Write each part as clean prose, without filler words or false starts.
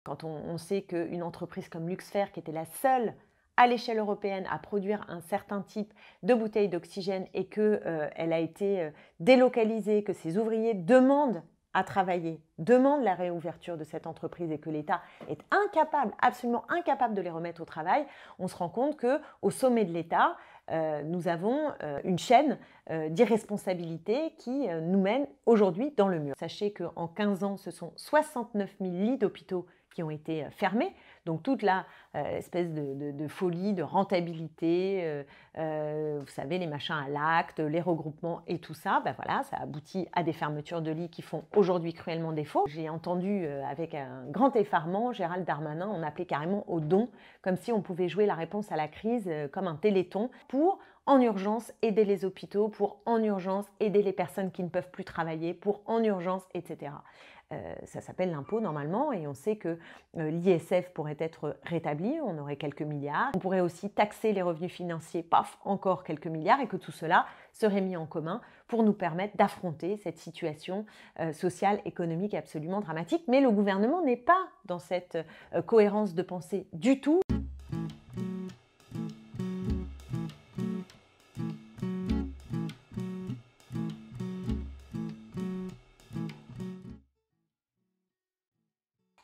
Quand on sait qu'une entreprise comme Luxfer, qui était la seule à l'échelle européenne à produire un certain type de bouteille d'oxygène et qu'elle a été délocalisée, que ses ouvriers demandent à travailler, demandent la réouverture de cette entreprise et que l'État est incapable, absolument incapable de les remettre au travail, on se rend compte qu'au sommet de l'État, nous avons une chaîne d'irresponsabilité qui nous mène aujourd'hui dans le mur. Sachez qu'en 15 ans, ce sont 69 000 lits d'hôpitaux qui ont été fermés. Donc toute la espèce de folie, de rentabilité, vous savez, les machins à l'acte, les regroupements et tout ça, ben voilà, ça aboutit à des fermetures de lits qui font aujourd'hui cruellement défaut. J'ai entendu avec un grand effarement Gérald Darmanin en appeler carrément au don, comme si on pouvait jouer la réponse à la crise comme un téléthon pour en urgence aider les hôpitaux, pour en urgence aider les personnes qui ne peuvent plus travailler, pour en urgence, etc. Ça s'appelle l'impôt normalement et on sait que l'ISF pourrait être rétabli, on aurait quelques milliards. On pourrait aussi taxer les revenus financiers, paf, encore quelques milliards et que tout cela serait mis en commun pour nous permettre d'affronter cette situation sociale, économique absolument dramatique. Mais le gouvernement n'est pas dans cette cohérence de pensée du tout.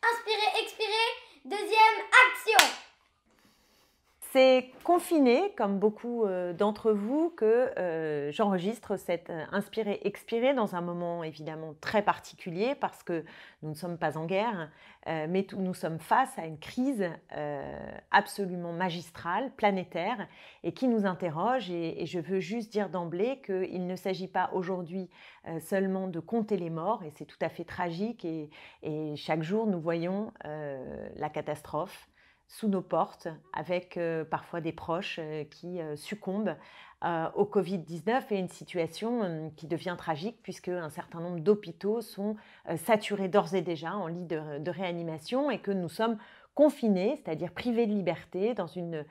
Inspirer, expirer, deuxième action. C'est confiné, comme beaucoup d'entre vous, que j'enregistre cette inspirer-expirer dans un moment évidemment très particulier parce que nous ne sommes pas en guerre, mais nous sommes face à une crise absolument magistrale, planétaire, et qui nous interroge. Et je veux juste dire d'emblée qu'il ne s'agit pas aujourd'hui seulement de compter les morts, et c'est tout à fait tragique, et chaque jour nous voyons la catastrophe sous nos portes, avec parfois des proches qui succombent au Covid-19 et une situation qui devient tragique puisque un certain nombre d'hôpitaux sont saturés d'ores et déjà en lits de réanimation et que nous sommes confinés, c'est-à-dire privés de liberté, dans une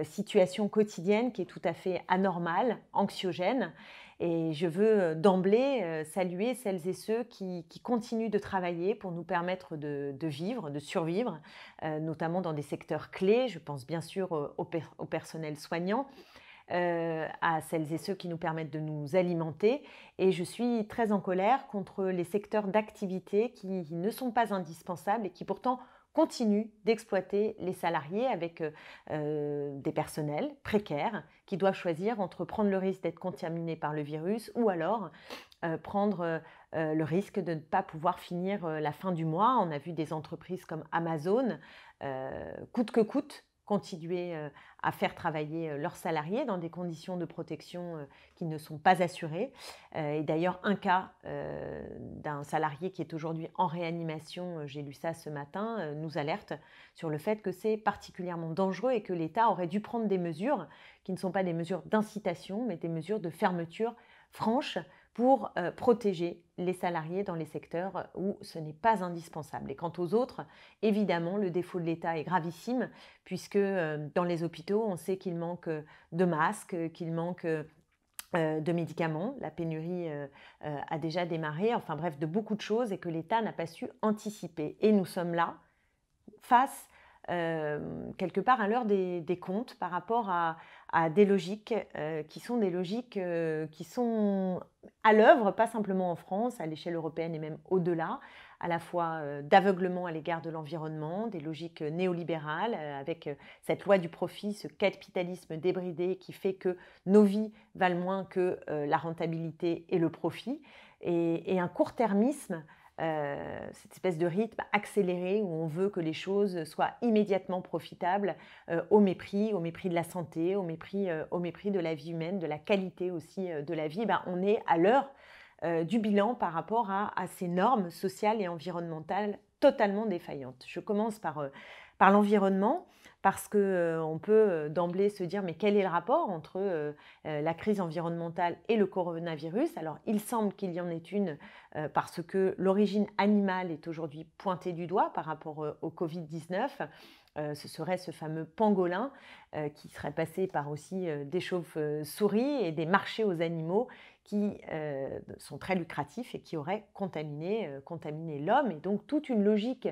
situation quotidienne qui est tout à fait anormale, anxiogène. Et je veux d'emblée saluer celles et ceux qui continuent de travailler pour nous permettre de vivre, de survivre, notamment dans des secteurs clés. Je pense bien sûr au personnel soignant, à celles et ceux qui nous permettent de nous alimenter. Et je suis très en colère contre les secteurs d'activité qui ne sont pas indispensables et qui pourtant continuent d'exploiter les salariés avec des personnels précaires qui doivent choisir entre prendre le risque d'être contaminés par le virus ou alors prendre le risque de ne pas pouvoir finir la fin du mois. On a vu des entreprises comme Amazon, coûte que coûte, continuer à faire travailler leurs salariés dans des conditions de protection qui ne sont pas assurées. Et d'ailleurs, un cas d'un salarié qui est aujourd'hui en réanimation, j'ai lu ça ce matin, nous alerte sur le fait que c'est particulièrement dangereux et que l'État aurait dû prendre des mesures qui ne sont pas des mesures d'incitation, mais des mesures de fermeture franche pour protéger les salariés dans les secteurs où ce n'est pas indispensable. Et quant aux autres, évidemment, le défaut de l'État est gravissime, puisque dans les hôpitaux, on sait qu'il manque de masques, qu'il manque de médicaments, la pénurie a déjà démarré, enfin bref, de beaucoup de choses, et que l'État n'a pas su anticiper. Et nous sommes là, face quelque part à l'heure des comptes par rapport à des logiques qui sont des logiques qui sont à l'œuvre, pas simplement en France, à l'échelle européenne et même au-delà, à la fois d'aveuglement à l'égard de l'environnement, des logiques néolibérales, avec cette loi du profit, ce capitalisme débridé qui fait que nos vies valent moins que la rentabilité et le profit, et un court-termisme, cette espèce de rythme accéléré où on veut que les choses soient immédiatement profitables au mépris de la santé, au mépris de la vie humaine, de la qualité aussi de la vie. Ben, on est à l'heure du bilan par rapport à ces normes sociales et environnementales totalement défaillantes. Je commence par l'environnement parce qu'on peut d'emblée se dire mais quel est le rapport entre la crise environnementale et le coronavirus? Alors il semble qu'il y en ait une parce que l'origine animale est aujourd'hui pointée du doigt par rapport au Covid-19. Ce serait ce fameux pangolin qui serait passé par aussi des chauves-souris et des marchés aux animaux qui sont très lucratifs et qui auraient contaminé l'homme. Et donc toute une logique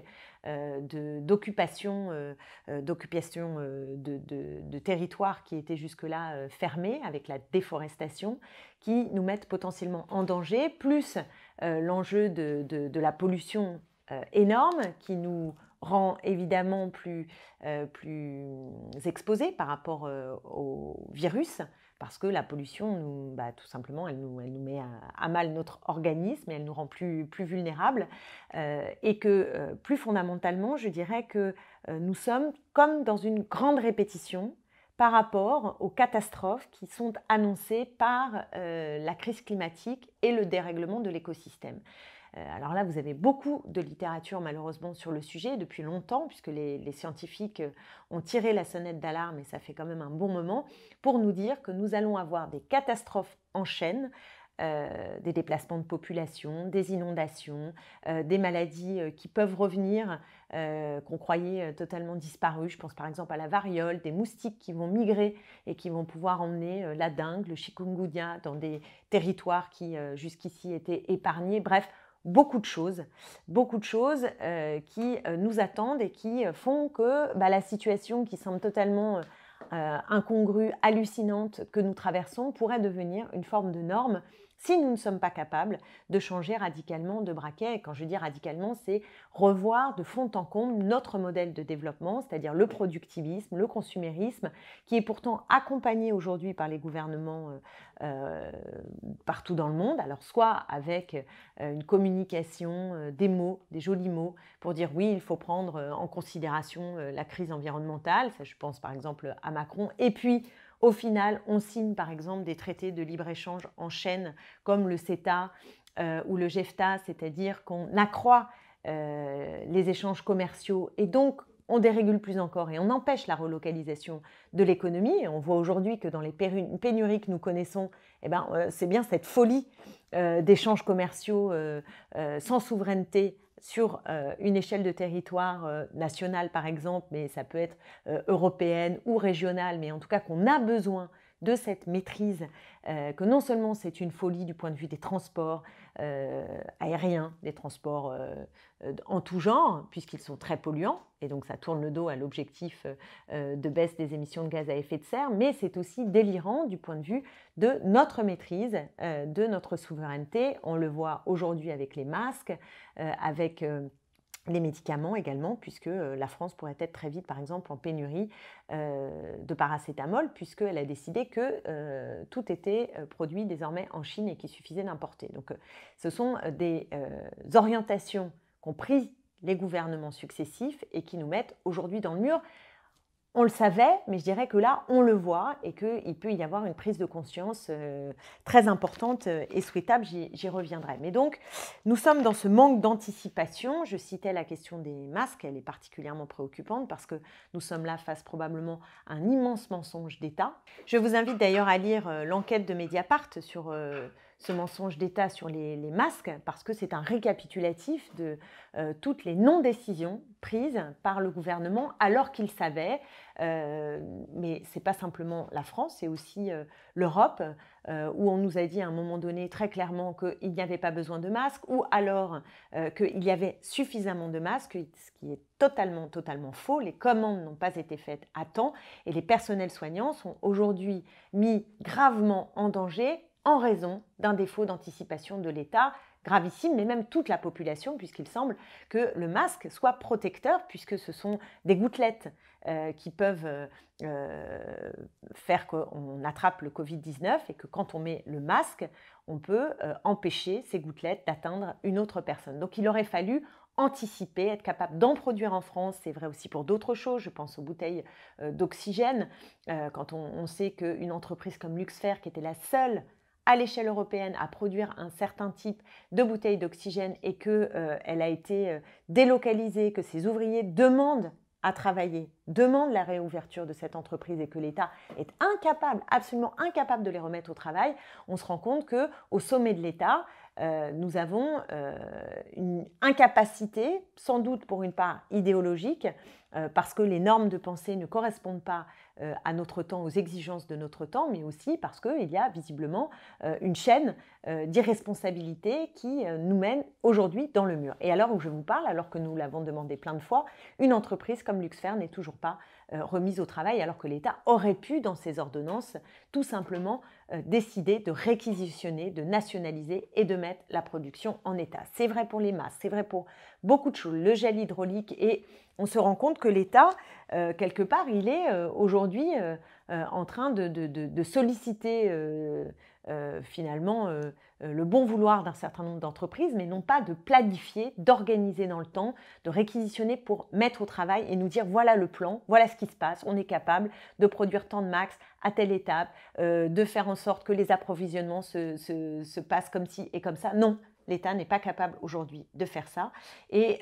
d'occupation de territoires qui étaient jusque-là fermés avec la déforestation, qui nous mettent potentiellement en danger, plus l'enjeu de la pollution énorme qui nous rend évidemment plus exposés par rapport au virus, parce que la pollution, tout simplement, elle nous met à mal notre organisme et elle nous rend plus vulnérables. Et que plus fondamentalement, je dirais que nous sommes comme dans une grande répétition par rapport aux catastrophes qui sont annoncées par la crise climatique et le dérèglement de l'écosystème. Alors là, vous avez beaucoup de littérature malheureusement sur le sujet depuis longtemps, puisque les scientifiques ont tiré la sonnette d'alarme, et ça fait quand même un bon moment, pour nous dire que nous allons avoir des catastrophes en chaîne, des déplacements de population, des inondations, des maladies qui peuvent revenir, qu'on croyait totalement disparues. Je pense par exemple à la variole, des moustiques qui vont migrer et qui vont pouvoir emmener la dengue, le chikungunya dans des territoires qui jusqu'ici étaient épargnés. Bref, beaucoup de choses qui nous attendent et qui font que la situation qui semble totalement incongrue, hallucinante que nous traversons pourrait devenir une forme de norme si nous ne sommes pas capables de changer radicalement de braquet. Et quand je dis radicalement, c'est revoir de fond en comble notre modèle de développement, c'est-à-dire le productivisme, le consumérisme, qui est pourtant accompagné aujourd'hui par les gouvernements partout dans le monde, alors soit avec une communication, des mots, des jolis mots, pour dire oui, il faut prendre en considération la crise environnementale, ça je pense par exemple à Macron, et puis au final, on signe par exemple des traités de libre-échange en chaîne comme le CETA ou le JEFTA, c'est-à-dire qu'on accroît les échanges commerciaux et donc on dérégule plus encore et on empêche la relocalisation de l'économie. Et on voit aujourd'hui que dans les pénuries que nous connaissons, c'est bien cette folie d'échanges commerciaux sans souveraineté sur une échelle de territoire nationale par exemple, mais ça peut être européenne ou régionale, mais en tout cas qu'on a besoin de cette maîtrise, que non seulement c'est une folie du point de vue des transports aériens, des transports en tout genre, puisqu'ils sont très polluants, et donc ça tourne le dos à l'objectif de baisse des émissions de gaz à effet de serre, mais c'est aussi délirant du point de vue de notre maîtrise, de notre souveraineté. On le voit aujourd'hui avec les masques, avec les médicaments également, puisque la France pourrait être très vite, par exemple, en pénurie de paracétamol, puisqu'elle a décidé que tout était produit désormais en Chine et qu'il suffisait d'importer. Donc, ce sont des orientations qu'ont prises les gouvernements successifs et qui nous mettent aujourd'hui dans le mur. On le savait, mais je dirais que là, on le voit et qu'il peut y avoir une prise de conscience très importante et souhaitable, j'y reviendrai. Mais donc, nous sommes dans ce manque d'anticipation. Je citais la question des masques, elle est particulièrement préoccupante parce que nous sommes là face probablement à un immense mensonge d'État. Je vous invite d'ailleurs à lire l'enquête de Mediapart sur ce mensonge d'État sur les masques, parce que c'est un récapitulatif de toutes les non-décisions prises par le gouvernement alors qu'il savait, mais ce n'est pas simplement la France, c'est aussi l'Europe, où on nous a dit à un moment donné très clairement qu'il n'y avait pas besoin de masques, ou alors qu'il y avait suffisamment de masques, ce qui est totalement faux. Les commandes n'ont pas été faites à temps et les personnels soignants sont aujourd'hui mis gravement en danger en raison d'un défaut d'anticipation de l'État gravissime, mais même toute la population, puisqu'il semble que le masque soit protecteur, puisque ce sont des gouttelettes qui peuvent faire qu'on attrape le Covid-19 et que quand on met le masque, on peut empêcher ces gouttelettes d'atteindre une autre personne. Donc il aurait fallu anticiper, être capable d'en produire en France. C'est vrai aussi pour d'autres choses, je pense aux bouteilles d'oxygène. Quand on sait qu'une entreprise comme Luxfer, qui était la seule à l'échelle européenne à produire un certain type de bouteilles d'oxygène et qu'elle a été délocalisée, que ses ouvriers demandent à travailler, demandent la réouverture de cette entreprise et que l'État est incapable, absolument incapable de les remettre au travail, on se rend compte qu'au sommet de l'État, nous avons une incapacité, sans doute pour une part idéologique, parce que les normes de pensée ne correspondent pas à notre temps, aux exigences de notre temps, mais aussi parce qu'il y a visiblement une chaîne d'irresponsabilité qui nous mène aujourd'hui dans le mur. Et à l'heure où je vous parle, alors que nous l'avons demandé plein de fois, une entreprise comme Luxfer n'est toujours pas remise au travail, alors que l'État aurait pu, dans ses ordonnances, tout simplement décider de réquisitionner, de nationaliser et de mettre la production en état. C'est vrai pour les masses, c'est vrai pour beaucoup de choses, le gel hydraulique, et on se rend compte que l'État, quelque part, il est aujourd'hui en train de solliciter finalement le bon vouloir d'un certain nombre d'entreprises, mais non pas de planifier, d'organiser dans le temps, de réquisitionner pour mettre au travail et nous dire voilà le plan, voilà ce qui se passe, on est capable de produire tant de max à telle étape, de faire en sorte que les approvisionnements se passent comme ci et comme ça. Non, l'État n'est pas capable aujourd'hui de faire ça. Et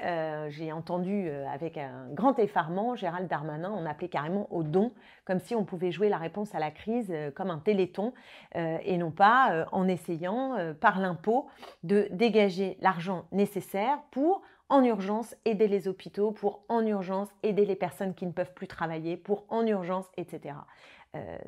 j'ai entendu avec un grand effarement Gérald Darmanin en appeler carrément au don, comme si on pouvait jouer la réponse à la crise comme un téléthon, et non pas en essayant par l'impôt de dégager l'argent nécessaire pour en urgence aider les hôpitaux, pour en urgence aider les personnes qui ne peuvent plus travailler, pour en urgence, etc.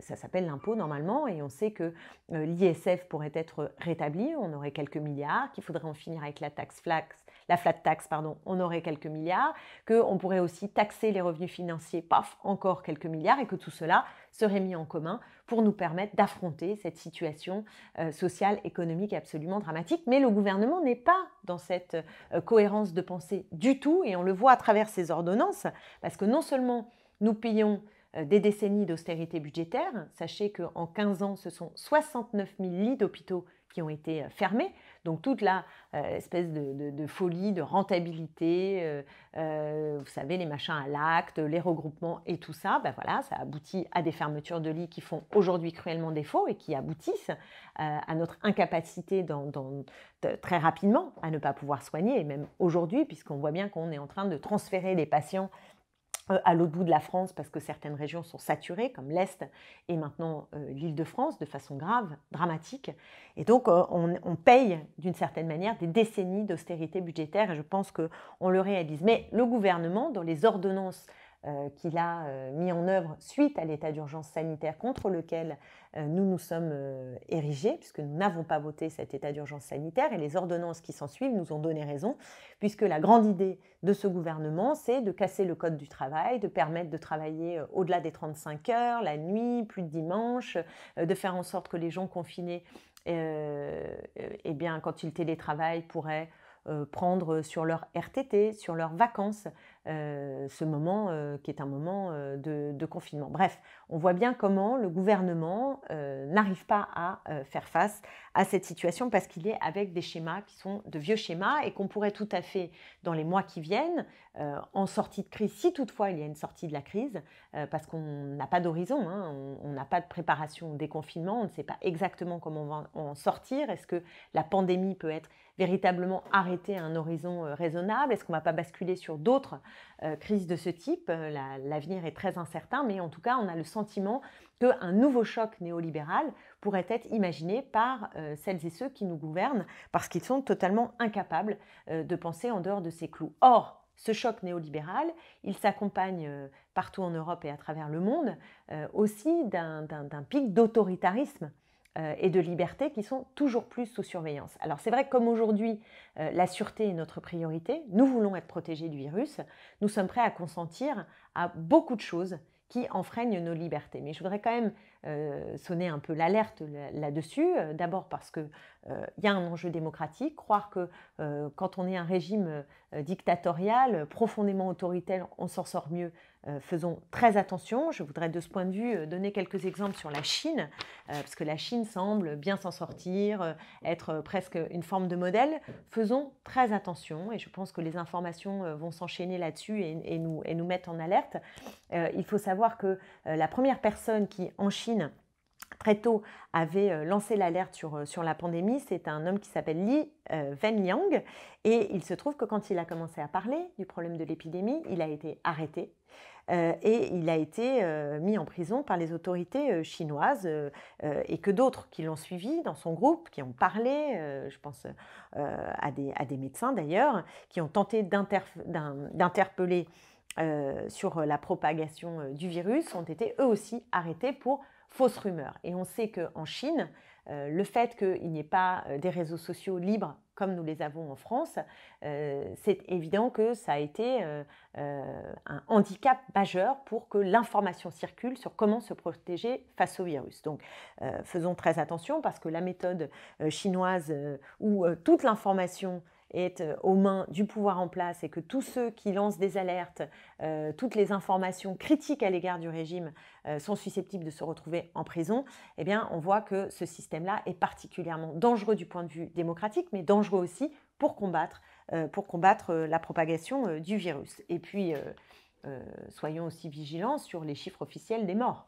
Ça s'appelle l'impôt normalement, et on sait que l'ISF pourrait être rétabli, on aurait quelques milliards, qu'il faudrait en finir avec la flat tax, pardon, on aurait quelques milliards, qu'on pourrait aussi taxer les revenus financiers, paf, encore quelques milliards, et que tout cela serait mis en commun pour nous permettre d'affronter cette situation sociale, économique absolument dramatique. Mais le gouvernement n'est pas dans cette cohérence de pensée du tout, et on le voit à travers ces ordonnances, parce que non seulement nous payons des décennies d'austérité budgétaire. Sachez qu'en 15 ans, ce sont 69 000 lits d'hôpitaux qui ont été fermés. Donc toute la espèce de folie, de rentabilité, vous savez, les machins à l'acte, les regroupements et tout ça, ben voilà, ça aboutit à des fermetures de lits qui font aujourd'hui cruellement défaut et qui aboutissent à notre incapacité très rapidement à ne pas pouvoir soigner, et même aujourd'hui, puisqu'on voit bien qu'on est en train de transférer les patients à l'autre bout de la France parce que certaines régions sont saturées, comme l'Est et maintenant l'Île-de-France, de façon grave, dramatique. Et donc, on paye d'une certaine manière des décennies d'austérité budgétaire, et je pense qu'on le réalise. Mais le gouvernement, dans les ordonnances qu'il a mis en œuvre suite à l'état d'urgence sanitaire contre lequel nous nous sommes érigés, puisque nous n'avons pas voté cet état d'urgence sanitaire, et les ordonnances qui s'en suivent nous ont donné raison, puisque la grande idée de ce gouvernement, c'est de casser le code du travail, de permettre de travailler au-delà des 35 heures, la nuit, plus de dimanche, de faire en sorte que les gens confinés, eh bien, quand ils télétravaillent, pourraient prendre sur leur RTT, sur leurs vacances, ce moment qui est un moment de confinement. Bref, on voit bien comment le gouvernement n'arrive pas à faire face à cette situation, parce qu'il est avec des schémas qui sont de vieux schémas, et qu'on pourrait tout à fait, dans les mois qui viennent, en sortie de crise, si toutefois il y a une sortie de la crise, parce qu'on n'a pas d'horizon, hein, on n'a pas de préparation au déconfinement, on ne sait pas exactement comment on va en sortir. Est-ce que la pandémie peut être véritablement arrêtée à un horizon raisonnable? Est-ce qu'on ne va pas basculer sur d'autres crises de ce type? L'avenir est très incertain, mais en tout cas, on a le sentiment qu'un nouveau choc néolibéral pourrait être imaginé par celles et ceux qui nous gouvernent, parce qu'ils sont totalement incapables de penser en dehors de ces clous. Or, ce choc néolibéral, il s'accompagne partout en Europe et à travers le monde aussi d'un pic d'autoritarisme et de liberté qui sont toujours plus sous surveillance. Alors c'est vrai que comme aujourd'hui, la sûreté est notre priorité, nous voulons être protégés du virus, nous sommes prêts à consentir à beaucoup de choses qui enfreignent nos libertés. Mais je voudrais quand même sonner un peu l'alerte là-dessus, d'abord parce qu'il y a un enjeu démocratique, croire que quand on est un régime dictatorial, profondément autoritaire, on s'en sort mieux. Faisons très attention. Je voudrais de ce point de vue donner quelques exemples sur la Chine, parce que la Chine semble bien s'en sortir, être presque une forme de modèle. Faisons très attention, et je pense que les informations vont s'enchaîner là-dessus et nous mettre en alerte. Il faut savoir que la première personne qui, en Chine, très tôt, avait lancé l'alerte sur la pandémie, c'est un homme qui s'appelle Li Wenliang, et il se trouve que quand il a commencé à parler du problème de l'épidémie, il a été arrêté. Et il a été mis en prison par les autorités chinoises, et que d'autres qui l'ont suivi dans son groupe, qui ont parlé, je pense à des médecins d'ailleurs, qui ont tenté d'interpeller sur la propagation du virus ont été eux aussi arrêtés pour fausses rumeurs. Et on sait qu'en Chine, le fait qu'il n'y ait pas des réseaux sociaux libres comme nous les avons en France, c'est évident que ça a été un handicap majeur pour que l'information circule sur comment se protéger face au virus. Donc faisons très attention parce que la méthode chinoise où toute l'information est aux mains du pouvoir en place et que tous ceux qui lancent des alertes, toutes les informations critiques à l'égard du régime sont susceptibles de se retrouver en prison, eh bien, on voit que ce système-là est particulièrement dangereux du point de vue démocratique, mais dangereux aussi pour combattre la propagation du virus. Et puis, soyons aussi vigilants sur les chiffres officiels des morts.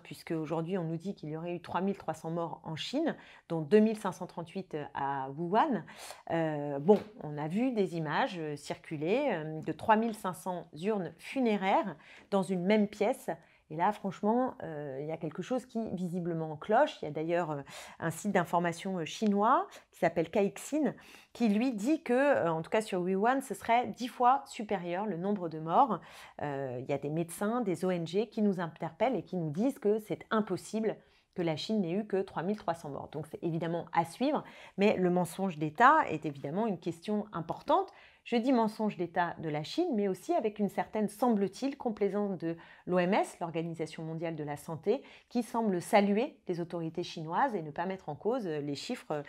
Puisque aujourd'hui on nous dit qu'il y aurait eu 3300 morts en Chine, dont 2538 à Wuhan. On a vu des images circuler de 3500 urnes funéraires dans une même pièce. Et là, franchement, il y a quelque chose qui visiblement cloche. Il y a d'ailleurs un site d'information chinois qui s'appelle Caixin qui lui dit que, en tout cas sur Wuhan, ce serait 10 fois supérieur le nombre de morts. Il y a des médecins, des ONG qui nous interpellent et qui nous disent que c'est impossible que la Chine n'ait eu que 3300 morts. Donc c'est évidemment à suivre, mais le mensonge d'État est évidemment une question importante. Je dis mensonge d'État de la Chine, mais aussi avec une certaine, semble-t-il, complaisance de l'OMS, l'Organisation mondiale de la santé, qui semble saluer les autorités chinoises et ne pas mettre en cause les chiffres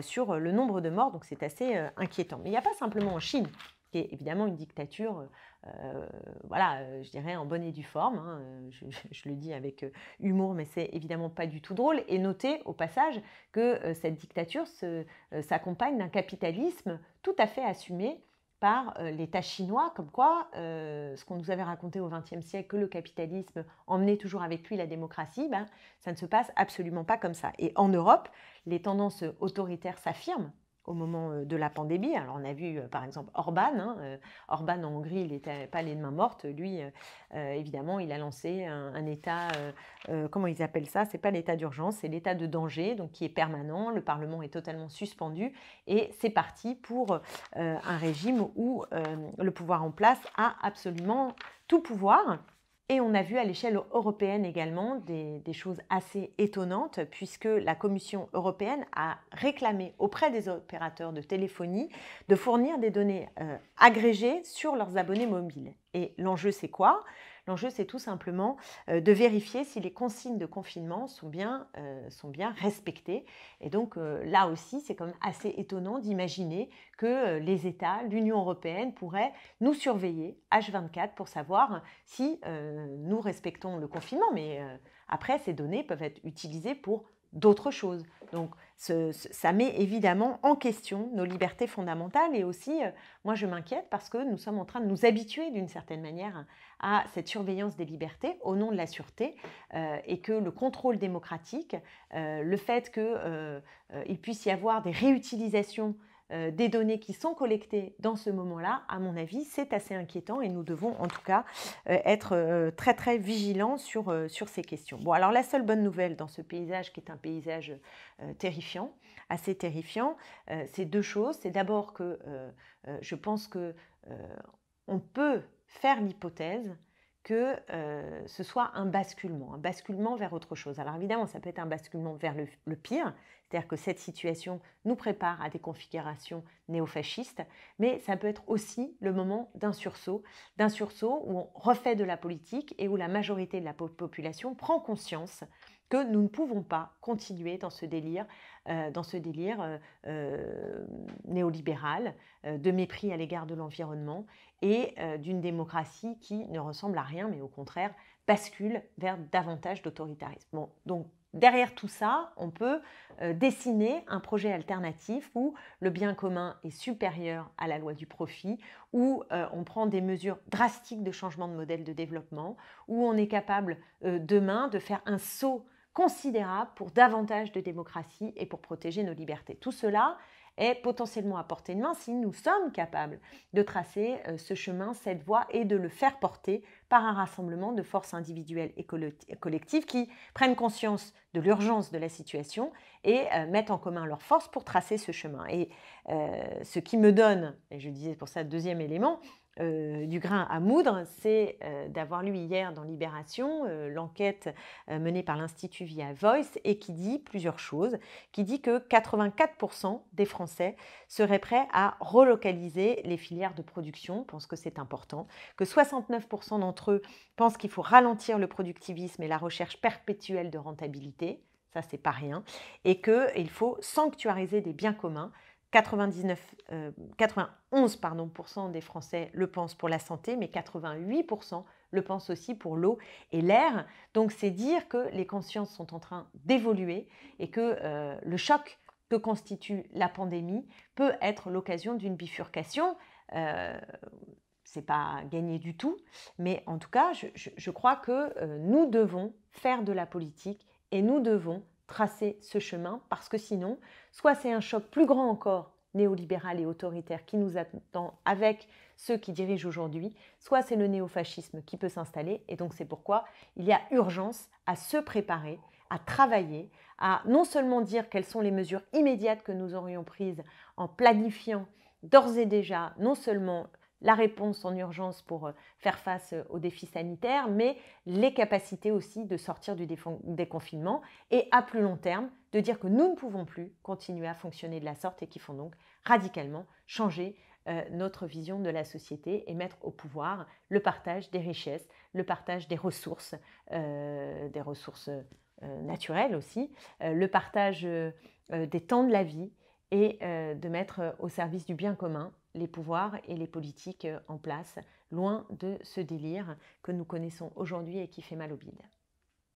sur le nombre de morts. Donc c'est assez inquiétant. Mais il n'y a pas simplement en Chine, qui est évidemment une dictature, je dirais en bonne et due forme. Je le dis avec humour, mais c'est évidemment pas du tout drôle. Et notez au passage que cette dictature s'accompagne d'un capitalisme tout à fait assumé par l'État chinois, comme quoi ce qu'on nous avait raconté au XXe siècle, que le capitalisme emmenait toujours avec lui la démocratie, ça ne se passe absolument pas comme ça. Et en Europe, les tendances autoritaires s'affirment au moment de la pandémie. Alors on a vu par exemple Orban, Orban en Hongrie, il n'était pas les mains mortes, lui évidemment il a lancé un état, comment ils appellent ça, c'est pas l'état d'urgence, c'est l'état de danger, donc qui est permanent, le Parlement est totalement suspendu et c'est parti pour un régime où le pouvoir en place a absolument tout pouvoir. Et on a vu à l'échelle européenne également des choses assez étonnantes puisque la Commission européenne a réclamé auprès des opérateurs de téléphonie de fournir des données agrégées sur leurs abonnés mobiles. Et l'enjeu, c'est quoi ? L'enjeu, c'est tout simplement de vérifier si les consignes de confinement sont bien respectées. Et donc là aussi, c'est quand même assez étonnant d'imaginer que les États, l'Union européenne pourraient nous surveiller H24 pour savoir si nous respectons le confinement. Mais après, ces données peuvent être utilisées pour d'autres choses. Donc, ça met évidemment en question nos libertés fondamentales et aussi, moi je m'inquiète parce que nous sommes en train de nous habituer d'une certaine manière à cette surveillance des libertés au nom de la sûreté et que le contrôle démocratique, le fait qu'il puisse y avoir des réutilisations des données qui sont collectées dans ce moment-là, à mon avis, c'est assez inquiétant et nous devons en tout cas être très très vigilants sur ces questions. Bon, alors la seule bonne nouvelle dans ce paysage qui est un paysage terrifiant, assez terrifiant, c'est deux choses. C'est d'abord que je pense que on peut faire l'hypothèse que ce soit un basculement vers autre chose. Alors évidemment, ça peut être un basculement vers le pire, c'est-à-dire que cette situation nous prépare à des configurations néofascistes, mais ça peut être aussi le moment d'un sursaut où on refait de la politique et où la majorité de la population prend conscience que nous ne pouvons pas continuer dans ce délire néolibéral, de mépris à l'égard de l'environnement et d'une démocratie qui ne ressemble à rien, mais au contraire bascule vers davantage d'autoritarisme. Bon, donc derrière tout ça, on peut dessiner un projet alternatif où le bien commun est supérieur à la loi du profit, où on prend des mesures drastiques de changement de modèle de développement, où on est capable demain de faire un saut considérable pour davantage de démocratie et pour protéger nos libertés. Tout cela est potentiellement à portée de main si nous sommes capables de tracer ce chemin, cette voie et de le faire porter par un rassemblement de forces individuelles et collectives qui prennent conscience de l'urgence de la situation et mettent en commun leurs forces pour tracer ce chemin. Et ce qui me donne, et je disais pour ça deuxième élément, du grain à moudre, c'est d'avoir lu hier dans Libération l'enquête menée par l'Institut Via Voice et qui dit plusieurs choses, qui dit que 84% des Français seraient prêts à relocaliser les filières de production, pensent que c'est important, que 69% d'entre eux pensent qu'il faut ralentir le productivisme et la recherche perpétuelle de rentabilité, ça c'est pas rien, et qu'il faut sanctuariser des biens communs. 91% des Français le pensent pour la santé, mais 88% le pensent aussi pour l'eau et l'air. Donc c'est dire que les consciences sont en train d'évoluer et que le choc que constitue la pandémie peut être l'occasion d'une bifurcation. C'est pas gagné du tout, mais en tout cas, je crois que nous devons faire de la politique et nous devons tracer ce chemin parce que sinon, soit c'est un choc plus grand encore, néolibéral et autoritaire, qui nous attend avec ceux qui dirigent aujourd'hui, soit c'est le néofascisme qui peut s'installer. Et donc c'est pourquoi il y a urgence à se préparer, à travailler, à non seulement dire quelles sont les mesures immédiates que nous aurions prises en planifiant d'ores et déjà non seulement la réponse en urgence pour faire face aux défis sanitaires, mais les capacités aussi de sortir du déconfinement et à plus long terme, de dire que nous ne pouvons plus continuer à fonctionner de la sorte et qu'il faut donc radicalement changer notre vision de la société et mettre au pouvoir le partage des richesses, le partage des ressources naturelles aussi, le partage des temps de la vie et de mettre au service du bien commun les pouvoirs et les politiques en place, loin de ce délire que nous connaissons aujourd'hui et qui fait mal au bide.